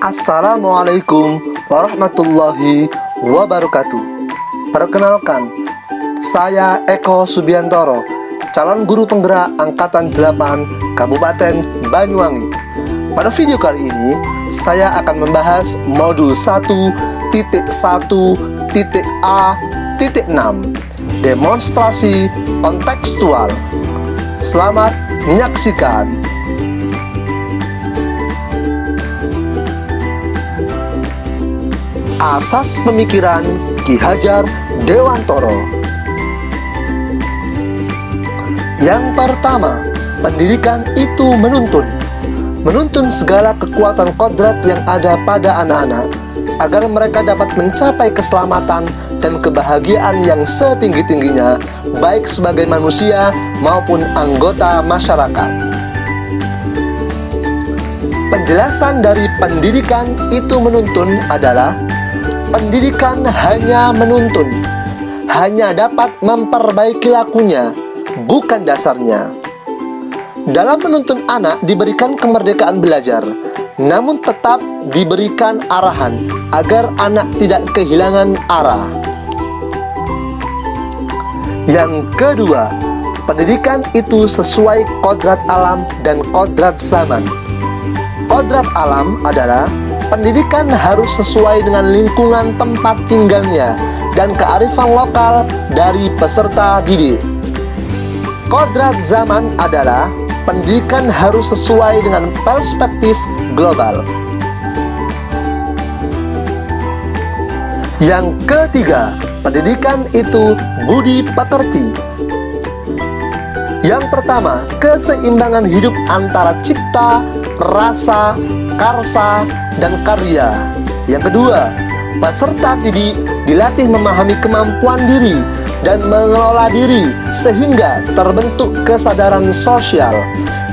Assalamualaikum warahmatullahi wabarakatuh. Perkenalkan, saya Eko Subiantoro, calon guru penggerak Angkatan 8 Kabupaten Banyuwangi. Pada video kali ini, saya akan membahas modul 1.1.A.6, demonstrasi kontekstual. Selamat menyaksikan. Asas pemikiran Ki Hajar Dewantoro. Yang pertama, pendidikan itu menuntun segala kekuatan kodrat yang ada pada anak-anak agar mereka dapat mencapai keselamatan dan kebahagiaan yang setinggi-tingginya, baik sebagai manusia maupun anggota masyarakat. Penjelasan dari pendidikan itu menuntun adalah: pendidikan hanya menuntun, hanya dapat memperbaiki lakunya, bukan dasarnya. Dalam menuntun anak diberikan kemerdekaan belajar, namun tetap diberikan arahan agar anak tidak kehilangan arah. Yang kedua, pendidikan itu sesuai kodrat alam dan kodrat zaman. Kodrat alam adalah pendidikan harus sesuai dengan lingkungan tempat tinggalnya dan kearifan lokal dari peserta didik. Kodrat zaman adalah pendidikan harus sesuai dengan perspektif global. Yang ketiga, pendidikan itu budi pekerti. Yang pertama, keseimbangan hidup antara cipta, rasa, karsa, dan karya. Yang kedua, peserta didik dilatih memahami kemampuan diri dan mengelola diri sehingga terbentuk kesadaran sosial.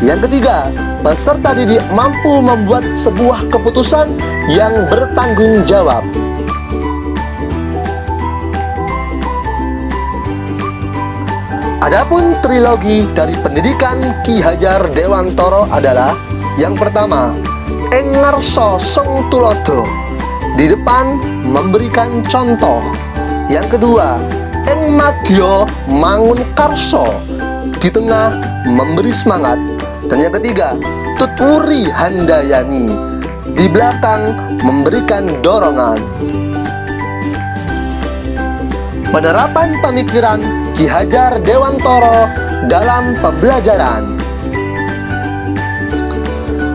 Yang ketiga, peserta didik mampu membuat sebuah keputusan yang bertanggung jawab. Adapun trilogi dari pendidikan Ki Hajar Dewantoro adalah: yang pertama, ing ngarsa sung tulodo, di depan memberikan contoh. Yang kedua, ing madya mangun karso, di tengah memberi semangat. Dan yang ketiga, tutwuri handayani, di belakang memberikan dorongan. Penerapan pemikiran Ki Hajar Dewantoro dalam pembelajaran.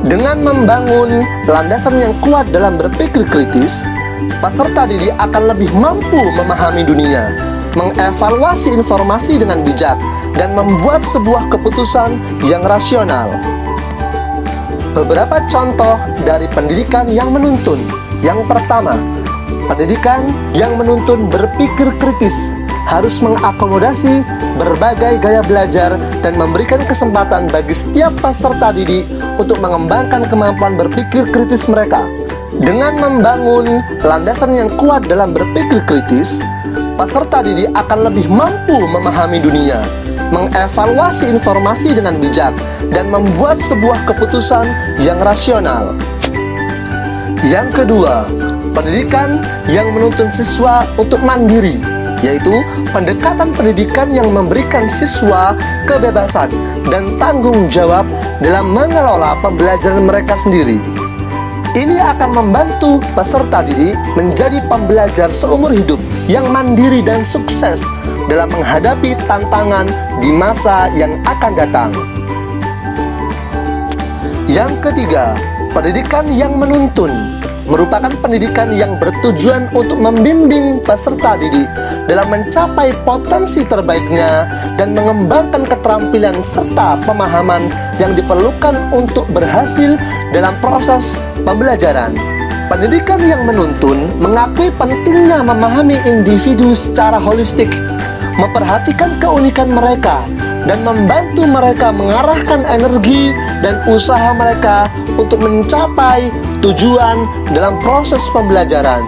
Dengan membangun landasan yang kuat dalam berpikir kritis, peserta didik akan lebih mampu memahami dunia, mengevaluasi informasi dengan bijak, dan membuat sebuah keputusan yang rasional. Beberapa contoh dari pendidikan yang menuntun. Yang pertama, pendidikan yang menuntun berpikir kritis harus mengakomodasi berbagai gaya belajar dan memberikan kesempatan bagi setiap peserta didik untuk mengembangkan kemampuan berpikir kritis mereka. Dengan membangun landasan yang kuat dalam berpikir kritis, peserta didik akan lebih mampu memahami dunia, mengevaluasi informasi dengan bijak, dan membuat sebuah keputusan yang rasional. Yang kedua, pendidikan yang menuntun siswa untuk mandiri, yaitu pendekatan pendidikan yang memberikan siswa kebebasan dan tanggung jawab dalam mengelola pembelajaran mereka sendiri. Ini akan membantu peserta didik menjadi pembelajar seumur hidup yang mandiri dan sukses dalam menghadapi tantangan di masa yang akan datang. Yang ketiga, pendidikan yang menuntun merupakan pendidikan yang bertujuan untuk membimbing peserta didik dalam mencapai potensi terbaiknya dan mengembangkan keterampilan serta pemahaman yang diperlukan untuk berhasil dalam proses pembelajaran. Pendidikan yang menuntun mengakui pentingnya memahami individu secara holistik, memperhatikan keunikan mereka, dan membantu mereka mengarahkan energi dan usaha mereka untuk mencapai tujuan dalam proses pembelajaran.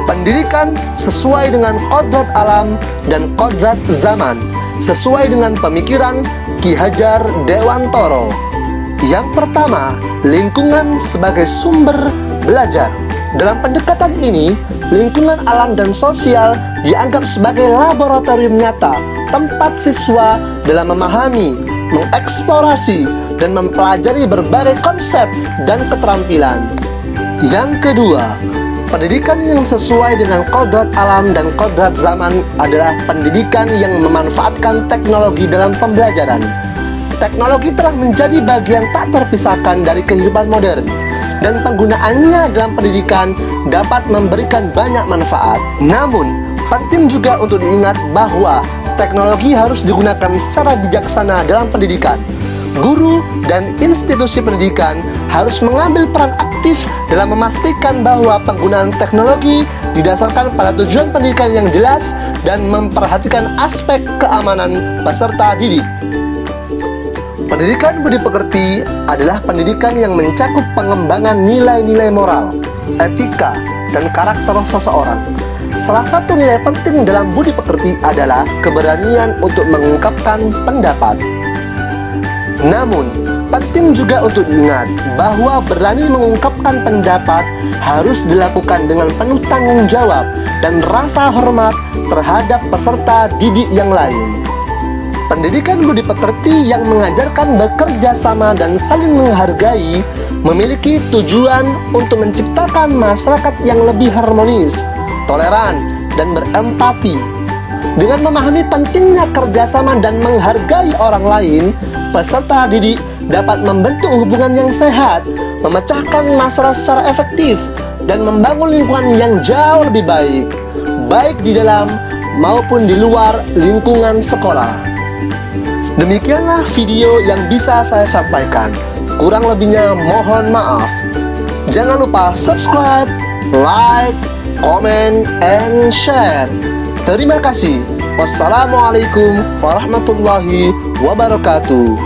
Pendidikan sesuai dengan kodrat alam dan kodrat zaman, sesuai dengan pemikiran Ki Hajar Dewantoro. Yang pertama, lingkungan sebagai sumber belajar. Dalam pendekatan ini, lingkungan alam dan sosial dianggap sebagai laboratorium nyata, tempat siswa dalam memahami, mengeksplorasi, dan mempelajari berbagai konsep dan keterampilan. Yang kedua, pendidikan yang sesuai dengan kodrat alam dan kodrat zaman adalah pendidikan yang memanfaatkan teknologi dalam pembelajaran. Teknologi telah menjadi bagian tak terpisahkan dari kehidupan modern, dan penggunaannya dalam pendidikan dapat memberikan banyak manfaat. Namun, penting juga untuk diingat bahwa teknologi harus digunakan secara bijaksana dalam pendidikan. Guru dan institusi pendidikan harus mengambil peran aktif dalam memastikan bahwa penggunaan teknologi didasarkan pada tujuan pendidikan yang jelas dan memperhatikan aspek keamanan peserta didik. Pendidikan budi pekerti adalah pendidikan yang mencakup pengembangan nilai-nilai moral, etika, dan karakter seseorang. Salah satu nilai penting dalam budi pekerti adalah keberanian untuk mengungkapkan pendapat. Namun, penting juga untuk diingat bahwa berani mengungkapkan pendapat harus dilakukan dengan penuh tanggung jawab dan rasa hormat terhadap peserta didik yang lain. Pendidikan budi pekerti yang mengajarkan bekerja sama dan saling menghargai memiliki tujuan untuk menciptakan masyarakat yang lebih harmonis, toleran, dan berempati. Dengan memahami pentingnya kerjasama dan menghargai orang lain, peserta didik dapat membentuk hubungan yang sehat, memecahkan masalah secara efektif, dan membangun lingkungan yang jauh lebih baik, baik di dalam maupun di luar lingkungan sekolah. Demikianlah video yang bisa saya sampaikan. Kurang lebihnya mohon maaf. Jangan lupa subscribe, like, comment, and share. Terima kasih. Wassalamualaikum warahmatullahi wabarakatuh.